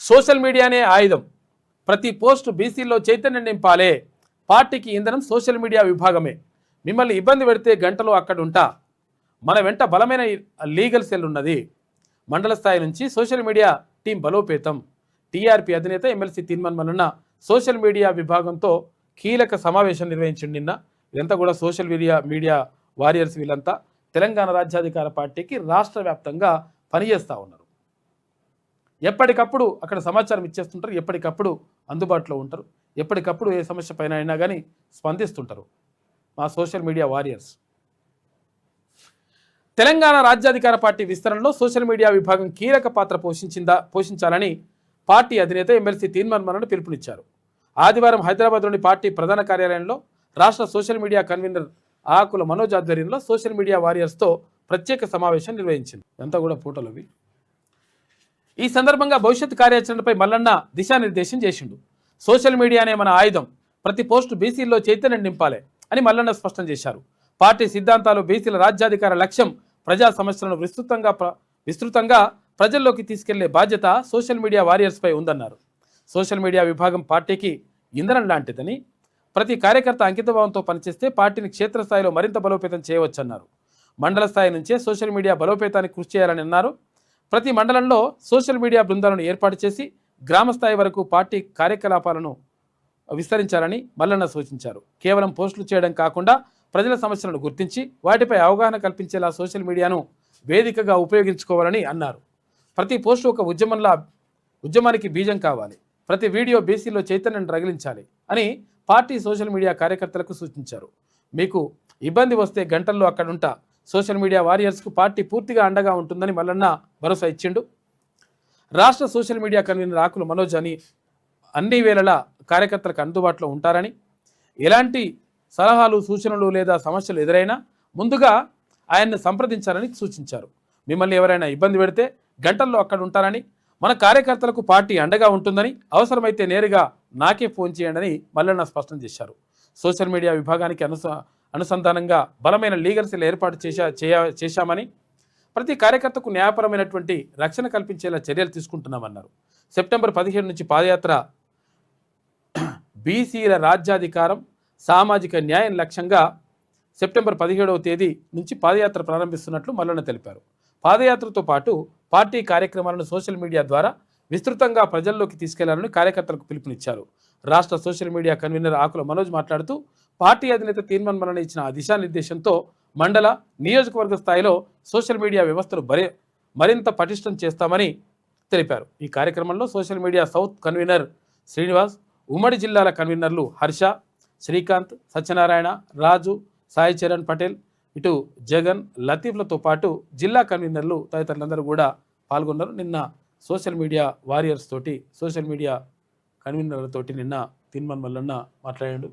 Social మీడియానే ఆయుధం. ప్రతి పోస్టు బీసీల్లో చైతన్యం నింపాలే. పార్టీకి ఇంధనం సోషల్ మీడియా విభాగమే. మిమ్మల్ని ఇబ్బంది పెడితే గంటలో అక్కడ ఉంటా. మన వెంట బలమైన లీగల్ సెల్ ఉన్నది. మండల స్థాయి నుంచి సోషల్ మీడియా టీం బలోపేతం. టీఆర్పీ అధినేత ఎమ్మెల్సీ తీర్మాన్ మల్లన్న సోషల్ మీడియా విభాగంతో కీలక సమావేశం నిర్వహించింది నిన్న. ఇదంతా కూడా సోషల్ మీడియా వారియర్స్ వీళ్ళంతా తెలంగాణ రాజ్యాధికార పార్టీకి రాష్ట్ర వ్యాప్తంగా పనిచేస్తూ ఉన్నారు. ఎప్పటికప్పుడు అక్కడ సమాచారం ఇచ్చేస్తుంటారు, ఎప్పటికప్పుడు అందుబాటులో ఉంటారు, ఎప్పటికప్పుడు ఏ సమస్య పైన అయినా కానీ స్పందిస్తుంటారు మా సోషల్ మీడియా వారియర్స్. తెలంగాణ రాజ్యాధికార పార్టీ విస్తరణలో సోషల్ మీడియా విభాగం కీలక పాత్ర పోషించాలని పార్టీ అధినేత ఎమ్మెల్సీ తీర్మాన్ మల్లన్న పిలుపునిచ్చారు. ఆదివారం హైదరాబాద్లోని పార్టీ ప్రధాన కార్యాలయంలో రాష్ట్ర సోషల్ మీడియా కన్వీనర్ ఆకుల మనోజ్ ఆధ్వర్యంలో సోషల్ మీడియా వారియర్స్తో ప్రత్యేక సమావేశం నిర్వహించింది. అంతా కూడా ఫోటోలవి. ఈ సందర్భంగా భవిష్యత్ కార్యాచరణపై మల్లన్న దిశానిర్దేశం చేసిండు. సోషల్ మీడియానే మన ఆయుధం. ప్రతి పోస్టు బీసీల్లో చైతన్యం నింపాలి అని మల్లన్న స్పష్టం చేశారు. పార్టీ సిద్ధాంతాలు, బీసీల రాజ్యాధికార లక్ష్యం, ప్రజా సమస్యలను విస్తృతంగా ప్రజల్లోకి తీసుకెళ్లే బాధ్యత సోషల్ మీడియా వారియర్స్పై ఉందన్నారు. సోషల్ మీడియా విభాగం పార్టీకి ఇంధనం లాంటిదని, ప్రతి కార్యకర్త అంకితభావంతో పనిచేస్తే పార్టీని క్షేత్రస్థాయిలో మరింత బలోపేతం చేయవచ్చన్నారు. మండల స్థాయి నుంచే సోషల్ మీడియా బలోపేతానికి కృషి చేయాలని అన్నారు. ప్రతి మండలంలో సోషల్ మీడియా బృందాలను ఏర్పాటు చేసి గ్రామ స్థాయి వరకు పార్టీ కార్యకలాపాలను విస్తరించాలని మల్లన్న సూచించారు. కేవలం పోస్టులు చేయడం కాకుండా ప్రజల సమస్యలను గుర్తించి వాటిపై అవగాహన కల్పించేలా సోషల్ మీడియాను వేదికగా ఉపయోగించుకోవాలని అన్నారు. ప్రతి పోస్టు ఒక ఉద్యమానికి బీజం కావాలి. ప్రతి వీడియో బీసీలో చైతన్యం రగిలించాలి అని పార్టీ సోషల్ మీడియా కార్యకర్తలకు సూచించారు. మీకు ఇబ్బంది వస్తే గంటల్లో అక్కడుంటా. సోషల్ మీడియా వారియర్స్కు పార్టీ పూర్తిగా అండగా ఉంటుందని మల్లన్న భరోసా ఇచ్చిండు. రాష్ట్ర సోషల్ మీడియా కన్వీనర్ ఆకుల మనోజ్ అన్ని వేళలా కార్యకర్తలకు అందుబాటులో ఉంటారని, ఎలాంటి సలహాలు, సూచనలు లేదా సమస్యలు ఎదురైనా ముందుగా ఆయన్ని సంప్రదించాలని సూచించారు. మిమ్మల్ని ఎవరైనా ఇబ్బంది పెడితే గంటల్లో అక్కడ ఉంటారని, మన కార్యకర్తలకు పార్టీ అండగా ఉంటుందని, అవసరమైతే నేరుగా నాకే ఫోన్ చేయండి అని మల్లన్న స్పష్టం చేశారు. సోషల్ మీడియా విభాగానికి అనుసంధానంగా బలమైన లీగల్ సెల్ ఏర్పాటు చేశామని, ప్రతి కార్యకర్తకు న్యాయపరమైనటువంటి రక్షణ కల్పించేలా చర్యలు తీసుకుంటున్నామన్నారు. సెప్టెంబర్ 17 నుంచి పాదయాత్ర బీసీల రాజ్యాధికారం, సామాజిక న్యాయం లక్ష్యంగా సెప్టెంబర్ 17వ తేదీ నుంచి పాదయాత్ర ప్రారంభిస్తున్నట్లు మల్లన్న తెలిపారు. పాదయాత్రతో పాటు పార్టీ కార్యక్రమాలను సోషల్ మీడియా ద్వారా విస్తృతంగా ప్రజల్లోకి తీసుకెళ్లాలని కార్యకర్తలకు పిలుపునిచ్చారు. రాష్ట్ర సోషల్ మీడియా కన్వీనర్ ఆకుల మనోజ్ మాట్లాడుతూ పార్టీ అధినేత తీర్మాన్ మల్లన్న ఇచ్చిన దిశానిర్దేశంతో మండల, నియోజకవర్గ స్థాయిలో సోషల్ మీడియా వ్యవస్థను మరింత పటిష్టం చేస్తామని తెలిపారు. ఈ కార్యక్రమంలో social media south convener Srinivas, ఉమ్మడి జిల్లాల కన్వీనర్లు హర్ష, శ్రీకాంత్, సత్యనారాయణ, రాజు, సాయి చరణ్ పటేల్, ఇటు జగన్, లతీఫ్లతో పాటు జిల్లా కన్వీనర్లు తదితరులందరూ కూడా పాల్గొన్నారు. నిన్న సోషల్ మీడియా వారియర్స్ తోటి, సోషల్ మీడియా కన్వీనర్లతోటి నిన్న తీర్మాన్ మల్లన్న మాట్లాడాడు.